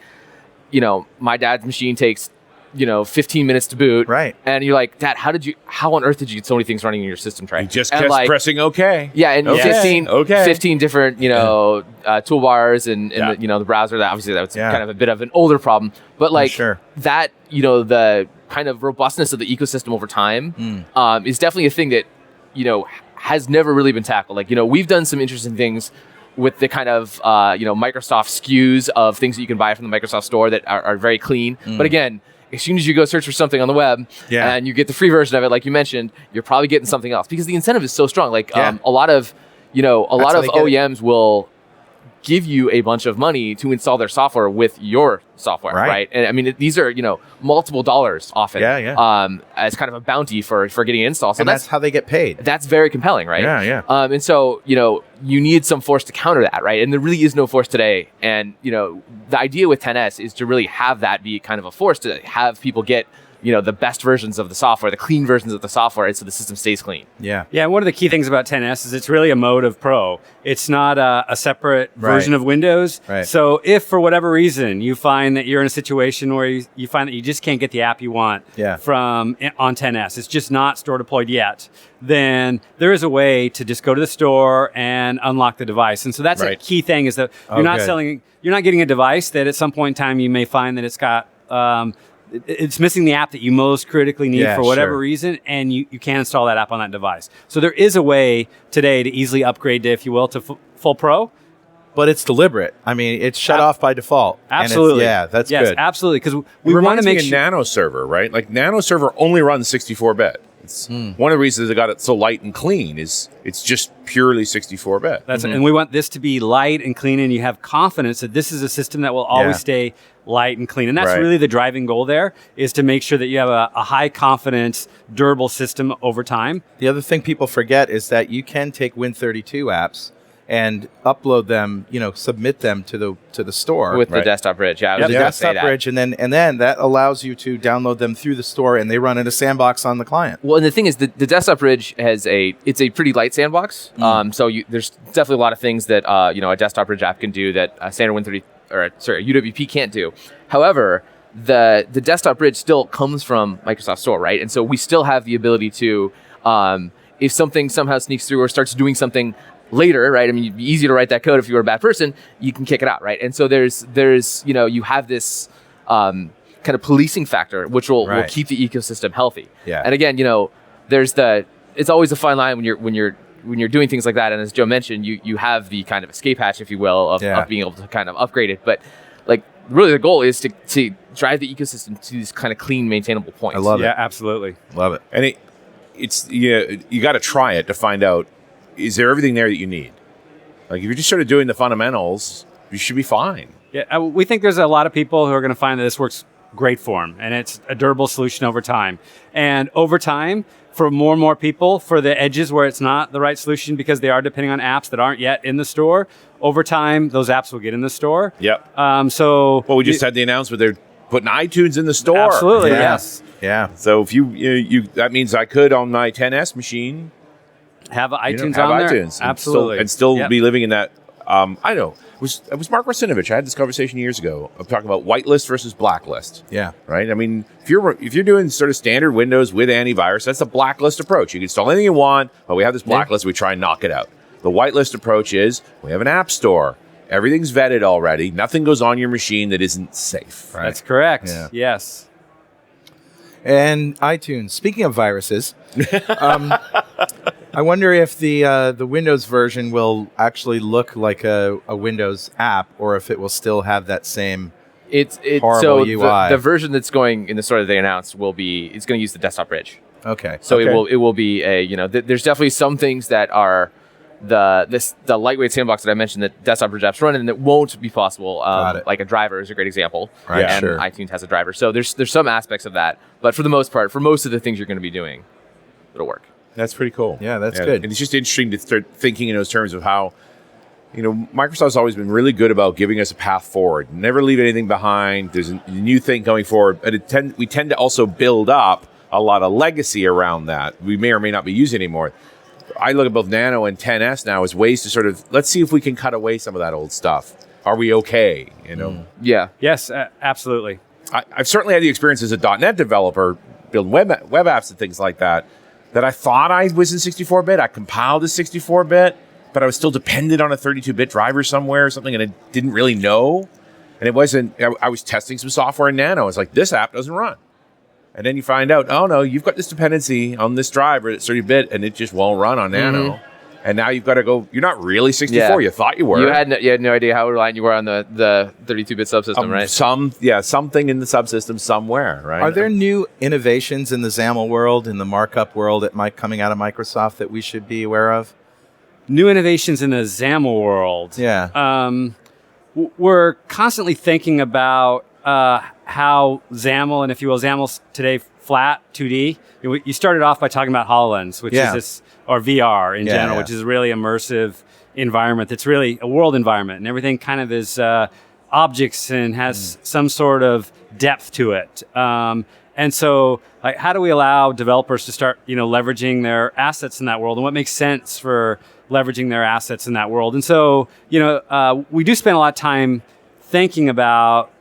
my dad's machine takes 15 minutes to boot, Right. And you're like, Dad, how on earth did you get so many things running in your system tray? You just And, kept like, pressing OK. Yeah, and Okay. 15 different, toolbars and the browser. That obviously that's Yeah. kind of a bit of an older problem, but like sure. that, the kind of robustness of the ecosystem over time is definitely a thing that has never really been tackled. Like we've done some interesting things with the kind of Microsoft SKUs of things that you can buy from the Microsoft Store that are very clean. But again, as soon as you go search for something on the web and you get the free version of it, like you mentioned, you're probably getting something else because the incentive is so strong. Like a lot of how they get it. OEMs will give you a bunch of money to install their software with your software, right? And I mean, these are multiple dollars often, as kind of a bounty for getting it installed. So and that's how they get paid. that's very compelling, right? Yeah. And so, you need some force to counter that, right? And there really is no force today. And, the idea with 10S is to really have that be kind of a force to have people get, the best versions of the software, the clean versions of the software, and so the system stays clean. Yeah. Yeah, one of the key things about 10S is it's really a mode of Pro. It's not a separate version of Windows. Right. So if for whatever reason you find that you're in a situation where you find that you just can't get the app you want on 10S, it's just not store deployed yet, then there is a way to just go to the store and unlock the device. And so that's a key thing, is that you're not getting a device that at some point in time you may find that it's got it's missing the app that you most critically need for whatever reason, and you can't install that app on that device. So there is a way today to easily upgrade to, if you will, to full Pro. But it's deliberate. I mean, it's shut off by default. And Absolutely. that's yes, good. absolutely. Because It we want reminds to me make of sure. Nano Server, right? Like Nano Server only runs 64-bit. It's one of the reasons they got it so light and clean is it's just purely 64-bit. That's and we want this to be light and clean, and you have confidence that this is a system that will always stay light and clean. And that's really the driving goal there, is to make sure that you have a high confidence, durable system over time. The other thing people forget is that you can take Win32 apps and upload them, submit them to the store With the desktop bridge. Yeah, I was the just gonna say desktop that. bridge, and then that allows you to download them through the store, and they run in a sandbox on the client. Well, and the thing is, the desktop bridge it's a pretty light sandbox. So there's definitely a lot of things that a desktop bridge app can do that a standard UWP can't do. However, the desktop bridge still comes from Microsoft Store, right? And so we still have the ability to, if something somehow sneaks through or starts doing something later, right? I mean, it'd be easy to write that code if you were a bad person. You can kick it out, right? And so there's you have this kind of policing factor, which will keep the ecosystem healthy. Yeah. And again, it's always a fine line when you're doing things like that. And as Joe mentioned, you have the kind of escape hatch, if you will, of being able to kind of upgrade it. But like really the goal is to drive the ecosystem to these kind of clean, maintainable points. I love it. Yeah, absolutely. Love it. And it's you got to try it to find out, is there everything there that you need? Like if you're just sort of doing the fundamentals, you should be fine. Yeah, we think there's a lot of people who are going to find that this works great for them, and it's a durable solution over time. And over time, for more and more people, for the edges where it's not the right solution because they are depending on apps that aren't yet in the store, over time, those apps will get in the store. Yep. So Well, we just had the announcement they're putting iTunes in the store. Absolutely, Yeah. yes. Yeah. So if you that means I could on my 10S machine Have iTunes have on there. iTunes Absolutely. and still Yep. be living in that. I know it was Mark Rasinovich. I had this conversation years ago of talking about whitelist versus blacklist. Yeah. Right. I mean, if you're doing sort of standard Windows with antivirus, that's the blacklist approach. You can install anything you want, but we have this blacklist. We try and knock it out. The whitelist approach is we have an app store. Everything's vetted already. Nothing goes on your machine that isn't safe. Right. That's correct. Yeah. Yes. And iTunes. Speaking of viruses, I wonder if the Windows version will actually look like a Windows app, or if it will still have that same. It's Horrible so UI. the version that's going in the store that they announced it's going to use the desktop bridge. Okay. So Okay. it will be a there's definitely some things that are the lightweight sandbox that I mentioned that desktop bridge apps run in that won't be possible. Got it. Like a driver is a great example. Right, And sure. iTunes has a driver. So there's some aspects of that, but for the most part, for most of the things you're going to be doing, it'll work. That's pretty cool. Yeah, that's good. And it's just interesting to start thinking in those terms of how, Microsoft's always been really good about giving us a path forward. Never leave anything behind. There's a new thing going forward. But we tend to also build up a lot of legacy around that. We may or may not be using anymore. I look at both Nano and 10S now as ways to sort of, let's see if we can cut away some of that old stuff. Are we okay? Yeah. Yes, absolutely. I've certainly had the experience as a .NET developer building web apps and things like that I thought I was in 64-bit. I compiled as 64-bit, but I was still dependent on a 32-bit driver somewhere or something, and I didn't really know. And it wasn't, I was testing some software in Nano. It's like, this app doesn't run. And then you find out, oh no, you've got this dependency on this driver that's 30-bit, and it just won't run on Nano. And now you've got to go, you're not really 64. Yeah. You thought you were. You had no idea how reliant you were on the 32-bit subsystem, right? Something in the subsystem somewhere, right? Are there new innovations in the XAML world, in the markup world, coming out of Microsoft that we should be aware of? New innovations in the XAML world. Yeah. We're constantly thinking about how XAML, and if you will, XAML's today flat 2D. You started off by talking about HoloLens, which is this, or VR in general, which is a really immersive environment. That's really a world environment, and everything kind of is objects and has some sort of depth to it. And so, like, how do we allow developers to start, leveraging their assets in that world, and what makes sense for leveraging their assets in that world? And so, we do spend a lot of time thinking about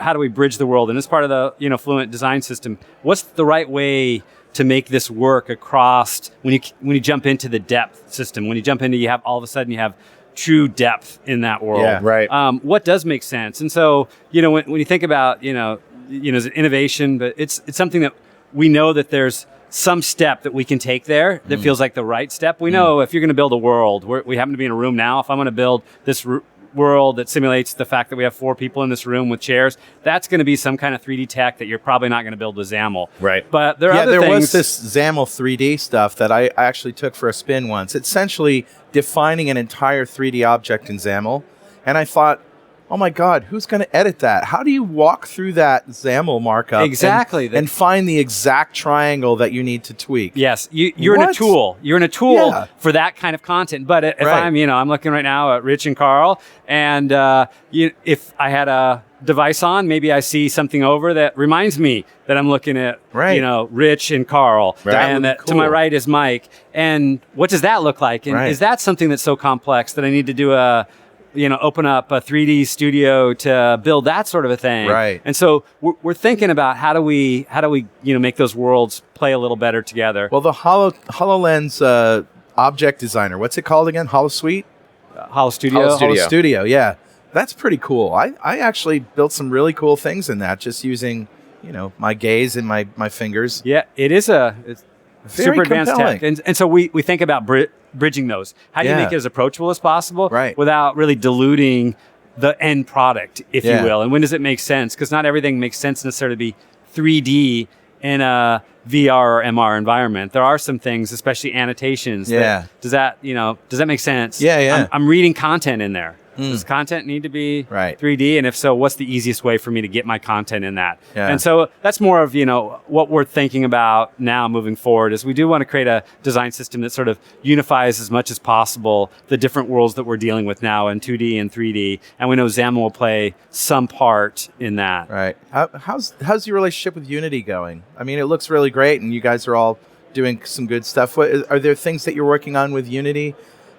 how do we bridge the world? And as part of the Fluent design system, what's the right way to make this work across when you jump into the depth system? When you jump into, all of a sudden you have true depth in that world. Yeah, right. What does make sense? And so when you think about it's an innovation, but it's something that we know that there's some step that we can take there that feels like the right step. We know if you're going to build a world, we happen to be in a room now. If I'm going to build this world that simulates the fact that we have 4 people in this room with chairs, that's going to be some kind of 3D tech that you're probably not going to build with XAML. Right. But there are other things. Was this XAML 3D stuff that I actually took for a spin once. It's essentially defining an entire 3D object in XAML. And I thought, oh my God, who's going to edit that? How do you walk through that XAML markup Exactly. and find the exact triangle that you need to tweak? Yes, you're in a What? tool. You're in a tool Yeah. for that kind of content. But if Right. I'm looking right now at Rich and Carl, and if I had a device on, maybe I see something over that reminds me that I'm looking at, Right. Rich and Carl, That would and be that to my cool. right is Mike. And what does that look like? And Right. is that something that's so complex that I need to do open up a 3D studio to build that sort of a thing? Right. And so we're thinking about how do we make those worlds play a little better together. Well, the HoloLens object designer, what's it called again? HoloSuite? Holo Studio. Holo Studio. Studio, yeah. That's pretty cool. I actually built some really cool things in that just using, my gaze and my fingers. Yeah, it's Very super advanced compelling. tech. And so we think about bridging those. How do you Yeah. make it as approachable as possible Right. without really diluting the end product, if Yeah. you will? And when does it make sense? Because not everything makes sense necessarily to be 3D in a VR or MR environment. There are some things, especially annotations. Yeah. Does that make sense? Yeah, yeah. I'm reading content in there. Does content need to be Right. 3D? And if so, what's the easiest way for me to get my content in that? Yeah. And so that's more of, what we're thinking about now moving forward is we do want to create a design system that sort of unifies as much as possible the different worlds that we're dealing with now in 2D and 3D. And we know XAML will play some part in that. Right. How's your relationship with Unity going? I mean, it looks really great, and you guys are all doing some good stuff. Are there things that you're working on with Unity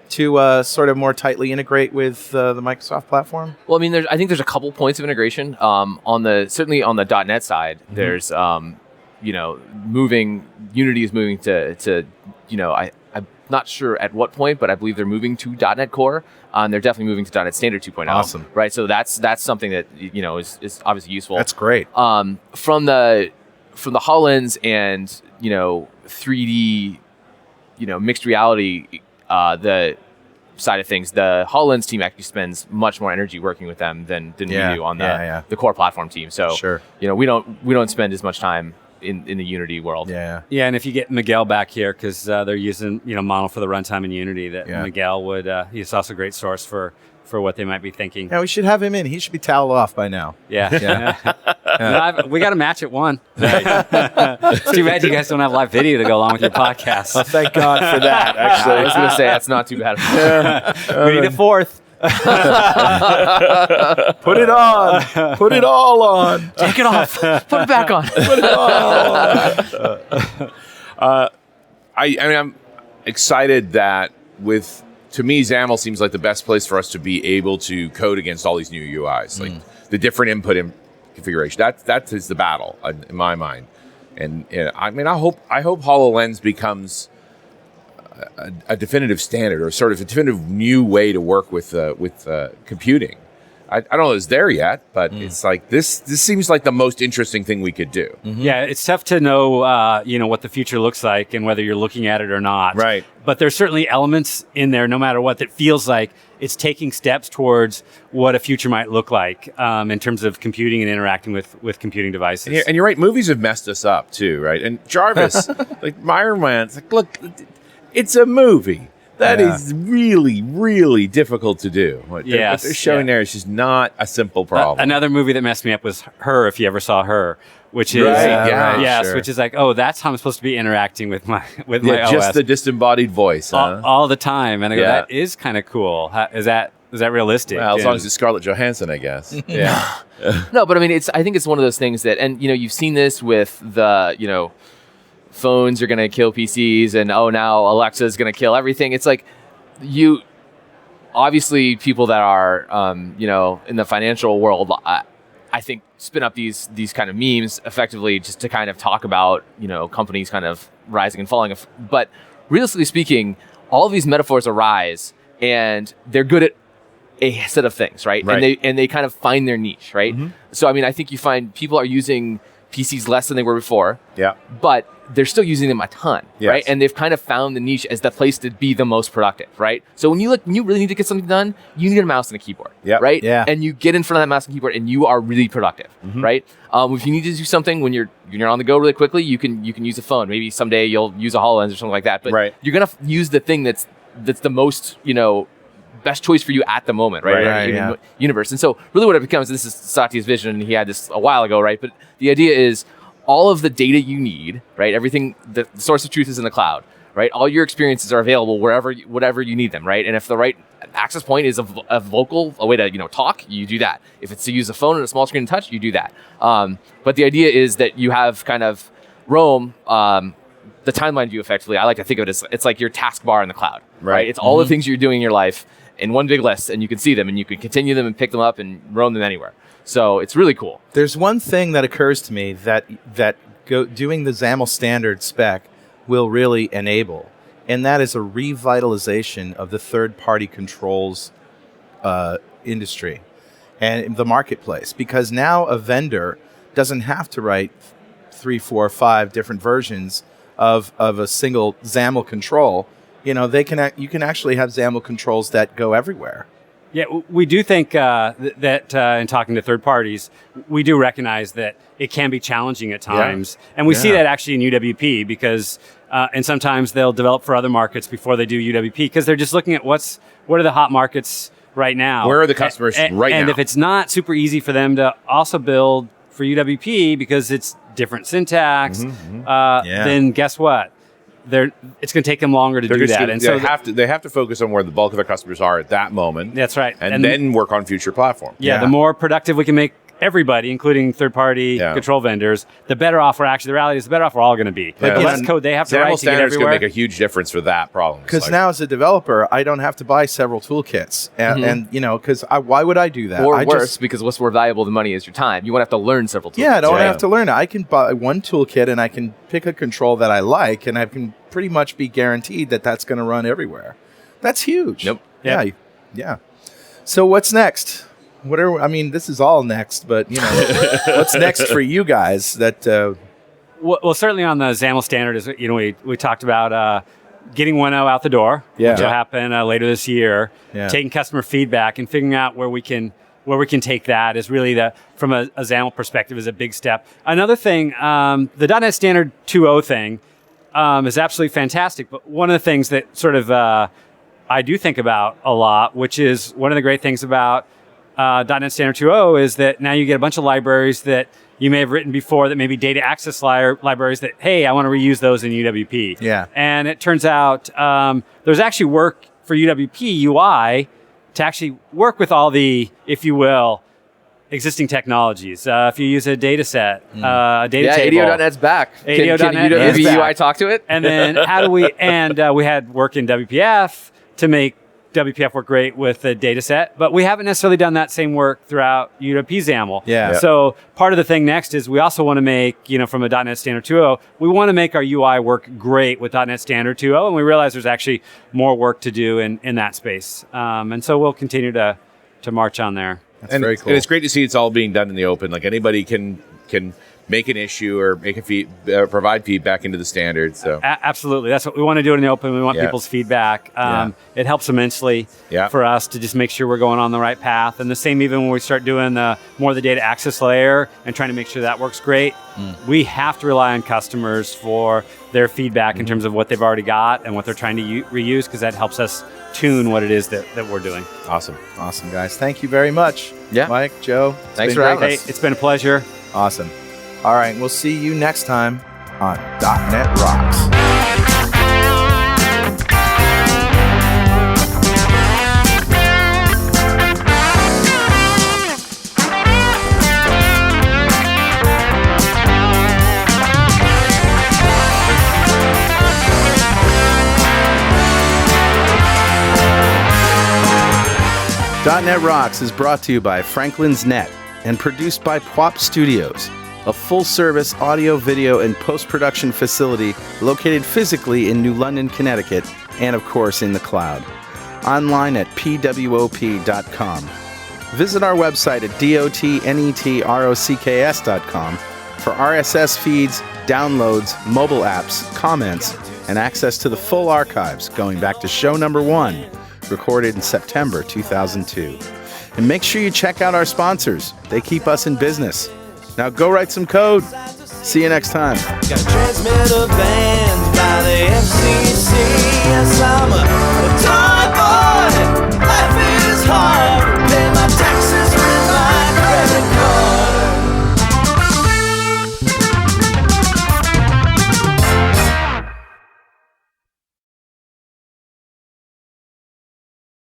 to sort of more tightly integrate with the Microsoft platform? Well, I mean, I think there's a couple points of integration. Certainly on the .NET side, there's Unity is moving to I'm not sure at what point, but I believe they're moving to .NET Core. And they're definitely moving to .NET Standard 2.0. Awesome. Right. So that's something that is obviously useful. That's great. From the HoloLens and 3D mixed reality the side of things, the HoloLens team actually spends much more energy working with them than we do on the core platform team. So Sure. we don't spend as much time in the Unity world. Yeah. Yeah, and if you get Miguel back here, because they're using model for the runtime in Unity, that Yeah. Miguel would he's also a great source for what they might be thinking. Yeah, we should have him in. He should be toweled off by now. Yeah. We got a match at 1. It's too bad you guys don't have live video to go along with your podcast. Thank God for that, actually. I was going to say that's not too bad. We need a 4th. Put it on. Put it all on. Take it off. Put it back on. Put it all on. I'm excited that to me, XAML seems like the best place for us to be able to code against all these new UIs, like the different input in configuration. That is the battle in my mind. And I hope HoloLens becomes a definitive standard, or sort of a definitive new way to work with computing. I don't know if it's there yet, but it's like this seems like the most interesting thing we could do. Yeah, it's tough to know, what the future looks like and whether you're looking at it or not. Right. But there's certainly elements in there, no matter what, that feels like it's taking steps towards what a future might look like in terms of computing and interacting with computing devices. And you're right, movies have messed us up too, right? And Jarvis, like Iron Man, it's like, look, it's a movie. That is really, really difficult to do. What they're showing there is just not a simple problem. Another movie that messed me up was Her, if you ever saw Her, which is Sure. which is like, oh, that's how I'm supposed to be interacting with my OS. Just the disembodied voice, huh? all the time. And I go, that is kind of cool. Is that realistic? Well, as long as it's Scarlett Johansson, I guess. Yeah. No, but I mean, I think it's one of those things that, and you've seen this with the phones are going to kill PCs, and now Alexa's going to kill everything. It's like obviously people that are in the financial world, I think spin up these kind of memes effectively just to kind of talk about companies kind of rising and falling. But realistically speaking, all of these metaphors arise, and they're good at a set of things, right? And they kind of find their niche, right? So I mean, I think you find people are using PCs less than they were before. Yeah. But they're still using them a ton, right? And they've kind of found the niche as the place to be the most productive, right? So when you really need to get something done, you need a mouse and a keyboard, right? Yeah. And you get in front of that mouse and keyboard, and you are really productive, right? If you need to do something when you're on the go really quickly, you can use a phone. Maybe someday you'll use a HoloLens or something like that. But you're gonna use the thing that's the most best choice for you at the moment, right? Universe. And so really what it becomes, this is Satya's vision, and he had this a while ago, right? But the idea is all of the data you need, right? Everything, the source of truth is in the cloud, right? All your experiences are available whatever you need them, right? And if the right access point is a way to talk, you do that. If it's to use a phone and a small screen and touch, you do that. But the idea is that you have kind of Roam, the timeline view effectively. I like to think of it as it's like your taskbar in the cloud, right? It's all the things you're doing in your life in one big list, and you can see them, and you can continue them and pick them up and roam them anywhere. So it's really cool. There's one thing that occurs to me that doing the XAML standard spec will really enable, and that is a revitalization of the third-party controls industry and the marketplace, because now a vendor doesn't have to write 3, 4, 5 different versions of a single XAML control. You can actually have XAML controls that go everywhere. Yeah, we do think that in talking to third parties, we do recognize that it can be challenging at times. And we see that actually in UWP because, and sometimes they'll develop for other markets before they do UWP because they're just looking at what are the hot markets right now. Where are the customers right now? And if it's not super easy for them to also build for UWP because it's different syntax, then guess what? It's going to take them longer to do that. And so they have to focus on where the bulk of their customers are at that moment. That's right. And then work on future platforms. Yeah, the more productive we can make everybody, including third-party control vendors, the better off we're actually. The reality is, the better off we're all going to be. The less code they have to write to get everywhere. Can make a huge difference for that problem. Because now, as a developer, I don't have to buy several toolkits, and because why would I do that? Or worse, because what's more valuable than money is your time. You won't have to learn several toolkits. Yeah, I don't have to learn it. I can buy one toolkit, and I can pick a control that I like, and I can pretty much be guaranteed that that's going to run everywhere. That's huge. Nope. Yeah. So what's next? This is all next, but what's next for you guys? Well, certainly on the XAML standard is we talked about getting 1.0 out the door, which will happen later this year. Yeah. Taking customer feedback and figuring out where we can take that is really from a XAML perspective is a big step. Another thing, the .NET Standard 2.0 thing is absolutely fantastic. But one of the things that sort of I do think about a lot, which is one of the great things about .NET Standard 2.0 is that now you get a bunch of libraries that you may have written before that may be data access libraries that, hey, I want to reuse those in UWP. Yeah. And it turns out there's actually work for UWP UI to actually work with all the, if you will, existing technologies. If you use a data set, a data table. ADO.NET's back. ADO.NET can UWP UI talk to it? And then how do we, we had work in WPF to make WPF work great with the data set, but we haven't necessarily done that same work throughout UWP XAML. Yeah. So part of the thing next is we also want to make, from a .NET Standard 2.0, we want to make our UI work great with .NET Standard 2.0, and we realize there's actually more work to do in that space. And so we'll continue to march on there. That's very cool. And it's great to see it's all being done in the open. Like anybody can make an issue or make provide feedback into the standard. So absolutely, that's what we want to do in the open. We want people's feedback. It helps immensely for us to just make sure we're going on the right path. And the same even when we start doing more of the data access layer and trying to make sure that works great. We have to rely on customers for their feedback in terms of what they've already got and what they're trying to reuse, because that helps us tune what it is that we're doing. Awesome, guys. Thank you very much. Yeah, Mike, Joe. Thanks for having us. Hey, it's been a pleasure. Awesome. All right, we'll see you next time on .NET Rocks. .NET Rocks is brought to you by Franklin's Net and produced by PWOP Studios, a full-service audio, video, and post-production facility located physically in New London, Connecticut, and of course in the cloud. Online at pwop.com. Visit our website at dotnetrocks.com for RSS feeds, downloads, mobile apps, comments, and access to the full archives going back to show number 1, recorded in September 2002. And make sure you check out our sponsors. They keep us in business. Now go write some code. See you next time. Got transmitter banned by the FCC.